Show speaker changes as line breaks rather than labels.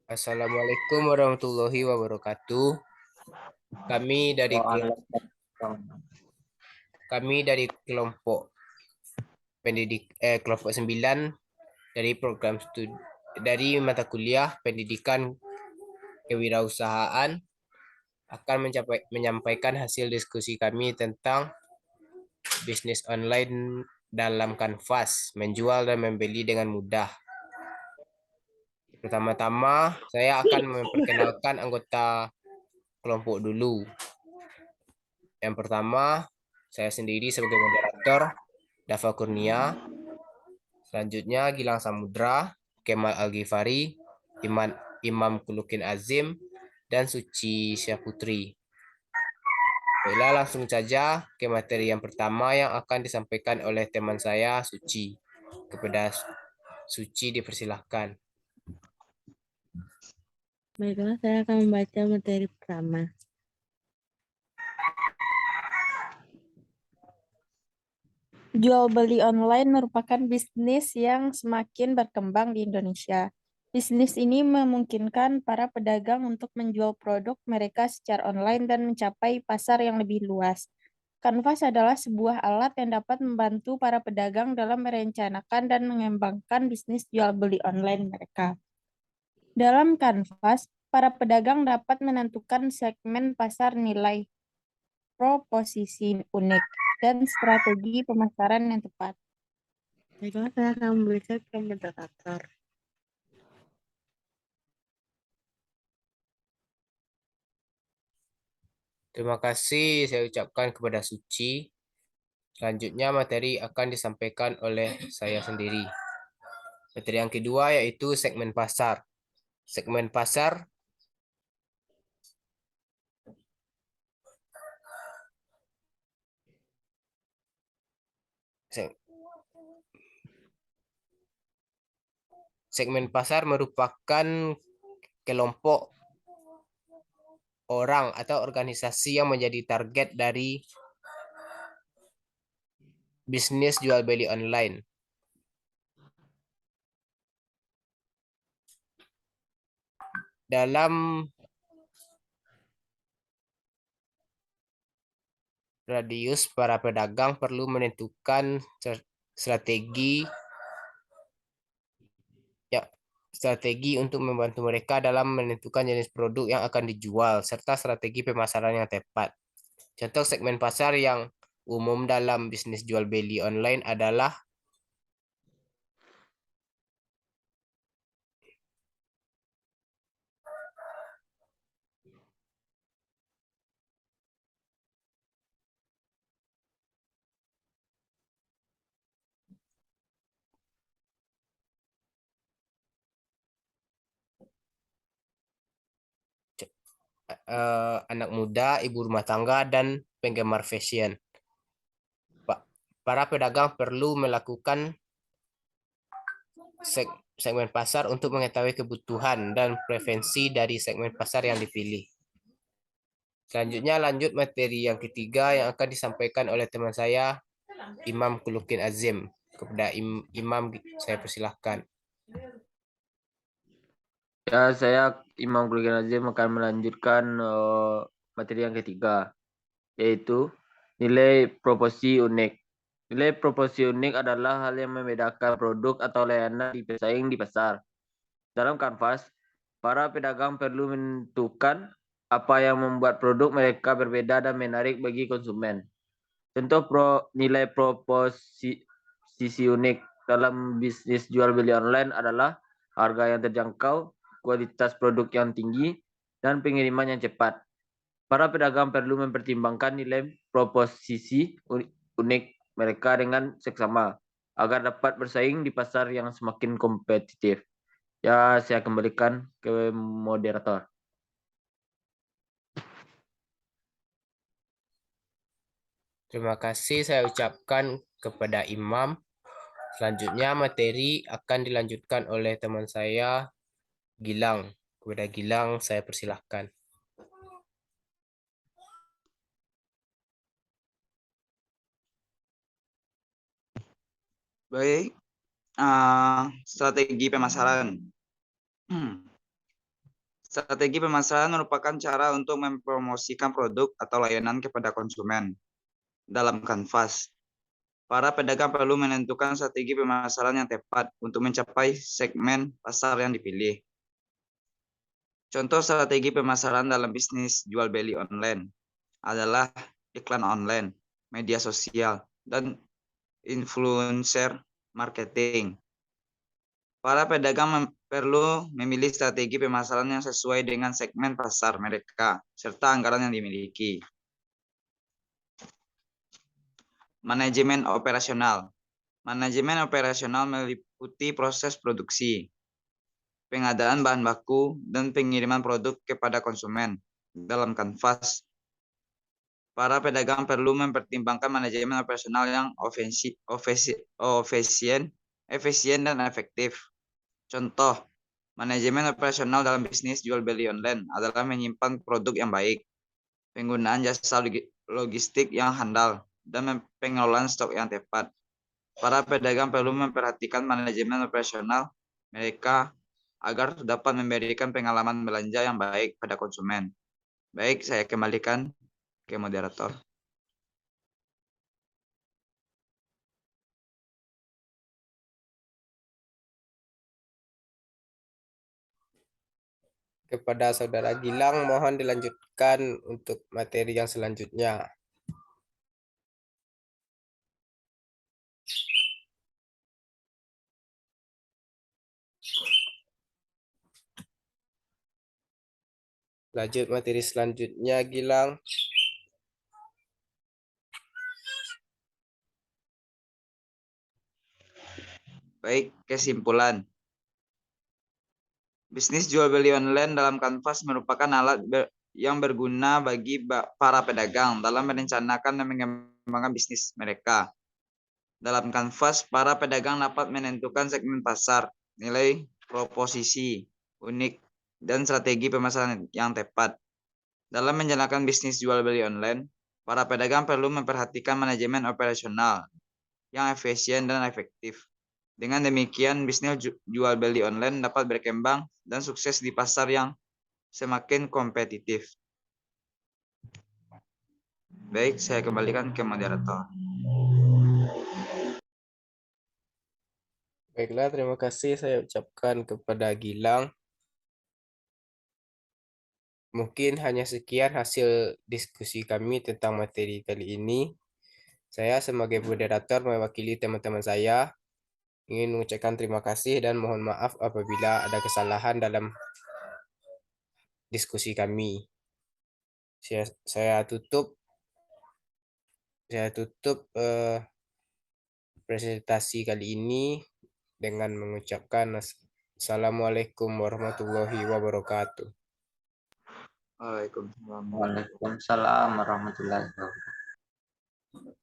Assalamualaikum warahmatullahi wabarakatuh. Kami dari kelompok kelompok 9 dari program studi dari mata kuliah Pendidikan Kewirausahaan akan menyampaikan hasil diskusi kami tentang bisnis online dalam kanvas, menjual dan membeli dengan mudah. Pertama-tama, saya akan memperkenalkan anggota kelompok dulu. Yang pertama, saya sendiri sebagai moderator, Dava Kurnia. Selanjutnya, Gilang Samudra, Kemal Algifari, Imam Kulukin Azim, dan Suci Syahputri. Baiklah, langsung saja ke materi yang pertama yang akan disampaikan oleh teman saya, Suci. Kepada Suci dipersilahkan.
Baiklah, saya akan membaca materi pertama. Jual beli online merupakan bisnis yang semakin berkembang di Indonesia. Bisnis ini memungkinkan para pedagang untuk menjual produk mereka secara online dan mencapai pasar yang lebih luas. Canvas adalah sebuah alat yang dapat membantu para pedagang dalam merencanakan dan mengembangkan bisnis jual beli online mereka. Dalam Canvas, para pedagang dapat menentukan segmen pasar, nilai proposisi unik, dan strategi pemasaran yang tepat. Baiklah, saya akan memberikan ke moderator.
Terima kasih saya ucapkan kepada Suci. Selanjutnya materi akan disampaikan oleh saya sendiri. Materi yang kedua yaitu segmen pasar. Segmen pasar segmen pasar merupakan kelompok orang atau organisasi yang menjadi target dari bisnis jual beli online. Dalam radius, para pedagang perlu menentukan strategi untuk membantu mereka dalam menentukan jenis produk yang akan dijual, serta strategi pemasaran yang tepat. Contoh segmen pasar yang umum dalam bisnis jual beli online adalah anak muda, ibu rumah tangga, dan penggemar fashion. Para pedagang perlu melakukan segmen pasar untuk mengetahui kebutuhan dan preferensi dari segmen pasar yang dipilih. Selanjutnya lanjut materi yang ketiga yang akan disampaikan oleh teman saya, Imam Kulukin Azim. Kepada Imam saya persilahkan.
Ya, saya Imam Kulukin Azim akan melanjutkan materi yang ketiga, yaitu nilai proporsi unik. Nilai proporsi unik adalah hal yang membedakan produk atau layanan bersaing di pasar. Dalam Canvas, para pedagang perlu menentukan apa yang membuat produk mereka berbeda dan menarik bagi konsumen. Contoh nilai proporsi unik dalam bisnis jual beli online adalah harga yang terjangkau, kualitas produk yang tinggi, dan pengiriman yang cepat. Para pedagang perlu mempertimbangkan nilai proposisi unik mereka dengan seksama agar dapat bersaing di pasar yang semakin kompetitif. Ya, saya kembalikan ke moderator.
Terima kasih saya ucapkan kepada Imam. Selanjutnya materi akan dilanjutkan oleh teman saya, Gilang. Kepada Gilang saya persilahkan.
Baik, strategi pemasaran. Strategi pemasaran merupakan cara untuk mempromosikan produk atau layanan kepada konsumen. Dalam kanvas, para pedagang perlu menentukan strategi pemasaran yang tepat untuk mencapai segmen pasar yang dipilih. Contoh strategi pemasaran dalam bisnis jual beli online adalah iklan online, media sosial, dan influencer marketing. Para pedagang perlu memilih strategi pemasaran yang sesuai dengan segmen pasar mereka serta anggaran yang dimiliki. Manajemen operasional. Manajemen operasional meliputi proses produksi, pengadaan bahan baku, dan pengiriman produk kepada konsumen. Dalam kanvas, para pedagang perlu mempertimbangkan manajemen operasional yang efisien dan efektif. Contoh, manajemen operasional dalam bisnis jual beli online adalah menyimpan produk yang baik, penggunaan jasa logistik yang handal, dan pengelolaan stok yang tepat. Para pedagang perlu memperhatikan manajemen operasional mereka agar dapat memberikan pengalaman belanja yang baik pada konsumen. Baik, saya kembalikan ke moderator.
Kepada Saudara Gilang, mohon dilanjutkan untuk materi yang selanjutnya. Lanjut materi selanjutnya, Gilang.
Baik, kesimpulan. Bisnis jual beli online dalam kanvas merupakan alat yang berguna bagi para pedagang dalam merencanakan dan mengembangkan bisnis mereka. Dalam kanvas, para pedagang dapat menentukan segmen pasar, nilai proposisi, unik, dan strategi pemasaran yang tepat. Dalam menjalankan bisnis jual beli online, para pedagang perlu memperhatikan manajemen operasional yang efisien dan efektif. Dengan demikian, bisnis jual beli online dapat berkembang dan sukses di pasar yang semakin kompetitif. Baik, saya kembalikan ke moderator.
Baiklah, terima kasih saya ucapkan kepada Gilang. Mungkin hanya sekian hasil diskusi kami tentang materi kali ini. Saya sebagai moderator mewakili teman-teman saya ingin mengucapkan terima kasih dan mohon maaf apabila ada kesalahan dalam diskusi kami. Saya tutup presentasi kali ini dengan mengucapkan Assalamualaikum warahmatullahi wabarakatuh.
Waalaikumsalam.
Waalaikumsalam warahmatullahi wabarakatuh.